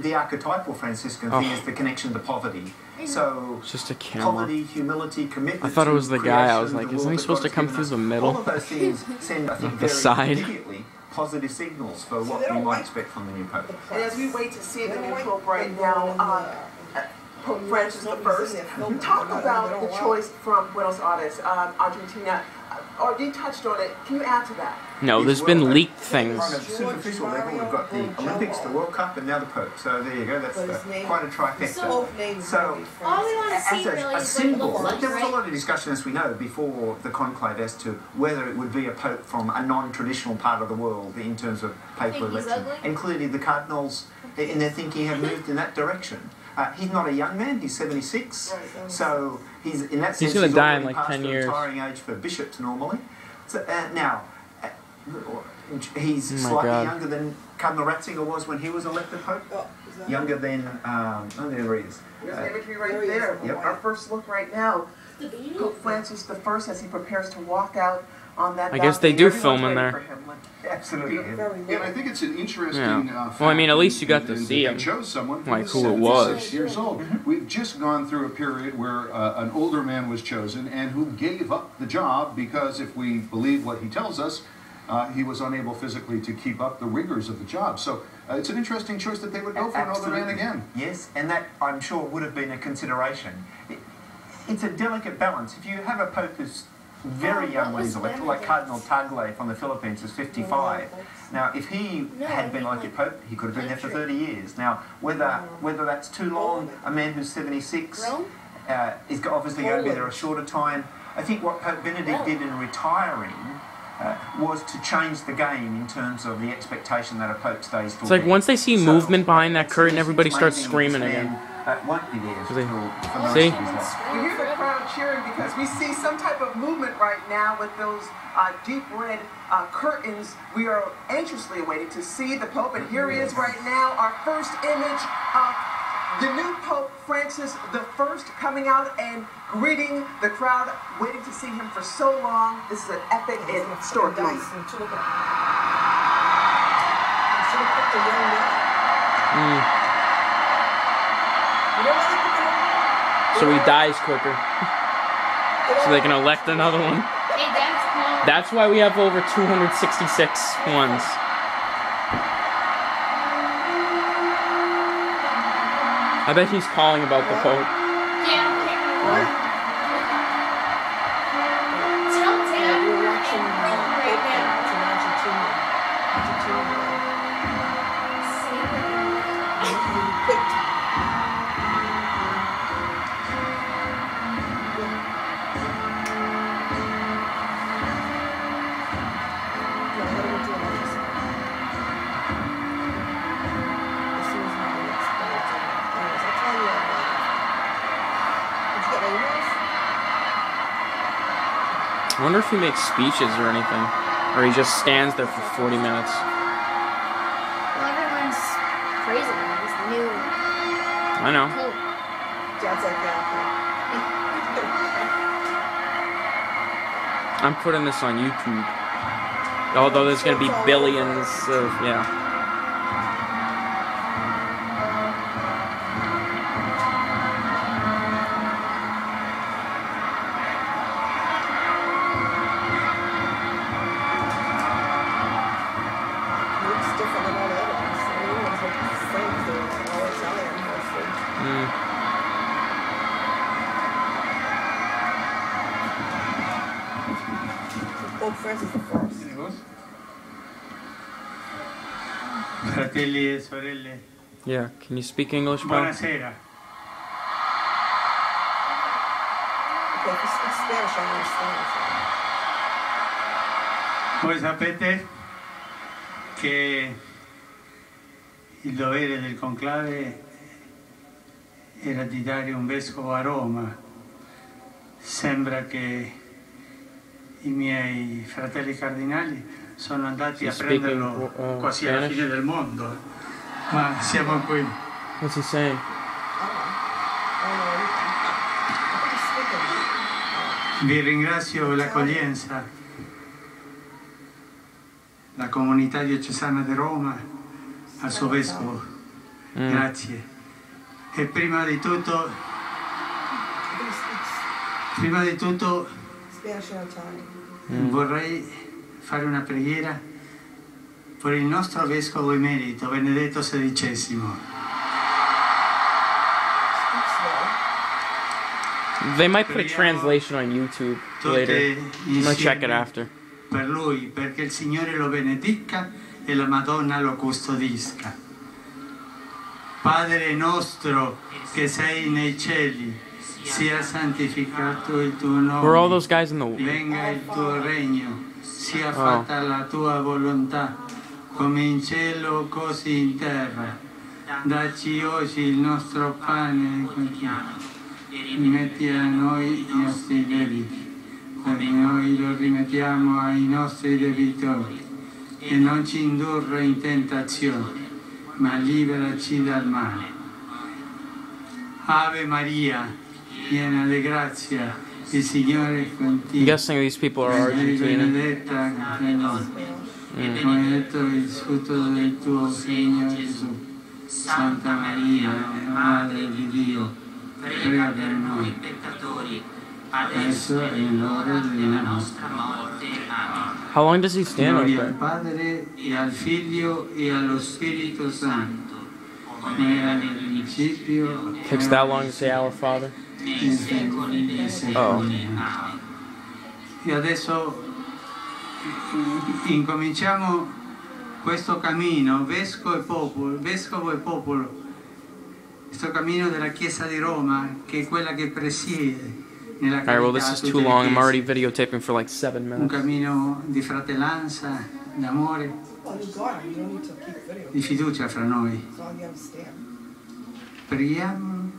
the archetypal Franciscan thing is the connection to poverty. So it's just a camera. Poverty, humility, commitment. I thought it was the guy. I was like, isn't he supposed to come through the middle? All of those things send, I think, the side. immediately positive signals for what we might expect from the new Pope. And as we wait to see the new Pope right now, Pope Francis I, talk about the choice from Buenos Aires, Argentina. Already touched on it. Can you add to that? No, there's been leaked things. On a superficial level, we've got the Olympics, the World Cup, and now the Pope. So there you go. That's quite a trifecta. So all we want to see really a is symbol. what it There looks was a like, lot of discussion, as we know, before the conclave as to whether it would be a Pope from a non-traditional part of the world in terms of papal election. And clearly the cardinals, in their thinking, have moved in that direction. He's not a young man, he's 76, so he's, in that sense, he's going to die in already like 10 years. past the retiring age for bishops normally. So, now, he's slightly younger than Cardinal Ratzinger was when he was elected Pope. Younger than, there he is. There's imagery right there. Yep. Our first look right now, Pope Francis I as he prepares to walk out on that I guess they balcony. do film in Everyone's there. waiting for him. Absolutely. And I think it's an interesting fact. Well, I mean, at least you got to see him. They chose someone who Like was who it was. 76 years old. We've just gone through a period where an older man was chosen and who gave up the job because, if we believe what he tells us, he was unable physically to keep up the rigors of the job. So it's an interesting choice that they would go for an older man again. Yes, and that, I'm sure, would have been a consideration. It's a delicate balance. If you have a Pope who's very young when he's elected, like Cardinal Tagle from the Philippines is 55. Now, if he had been elected Pope, he could have been there for 30 years. Now, whether that's too long, a man who's 76 is obviously going to be there a shorter time. I think what Pope Benedict did in retiring was to change the game in terms of the expectation that a Pope stays till It's like then. once they see movement behind that curtain, everybody starts screaming again. Won't be there for the See? rest of his life. We hear the crowd cheering because we see some type of movement right now with those deep red curtains. We are anxiously awaiting to see the Pope, and here he is right now, our first image of the new Pope Francis I coming out and greeting the crowd, waiting to see him for so long. This is an epic and historic moment. So he dies quicker. So they can elect another one. Hey, That's why we have over 266 ones. I bet he's calling about the Pope. I wonder if he makes speeches or anything. Or he just stands there for 40 minutes. Well, everyone's praising him. He's the new I know. Pope. I'm putting this on YouTube. Although there's going to be billions of, yeah. Fratelli e sorelle. Yeah, can you speak English, bro? Buonasera. Voi sapete che il dovere del conclave era di dare un vescovo a Roma. Sembra che i miei fratelli cardinali sono andati a prenderlo quasi alla fine del mondo, ma siamo qui. What's he saying? Vi ringrazio l'accoglienza, la comunità diocesana di Roma, al suo vescovo Grazie. E prima di tutto vorrei fare una preghiera per il nostro vescovo emerito, Benedetto XVI. They might put a translation on YouTube later. I'm gonna check it after. Per lui, perché il Signore lo benedica e la Madonna lo custodisca. Padre nostro che sei nei cieli, sia santificato il tuo nome. Where are all those guys in the... Venga il tuo regno, sia fatta la tua volontà, come in cielo così in terra. Dacci oggi il nostro pane quotidiano. Rimetti a noi i nostri debiti, come noi lo rimettiamo ai nostri debitori, e non ci indurre in tentazione, ma liberaci dal male. Ave Maria, piena di grazia, il Signore è con te. I'm guessing these people are Argentinian. Benedetta tra noi, benedetto il frutto del tuo segno Gesù. Santa Maria, Madre di Dio, prega per noi peccatori, adesso è l'ora della nostra morte. Amen. How long does he stand Gloria up al there? Padre e al Figlio e allo Spirito Santo, come era nel principio. Takes that long to say Our Father? Nei secoli dei secoli. Amen. E adesso incominciamo questo cammino, vescovo e popolo, questo cammino della Chiesa di Roma, che è quella che presiede nella Alright, well, this carità is tutte too le long. I'm chiese. already videotaping for like 7 Un minutes. cammino di fratellanza, d'amore, di fiducia fra noi. Preghiamo.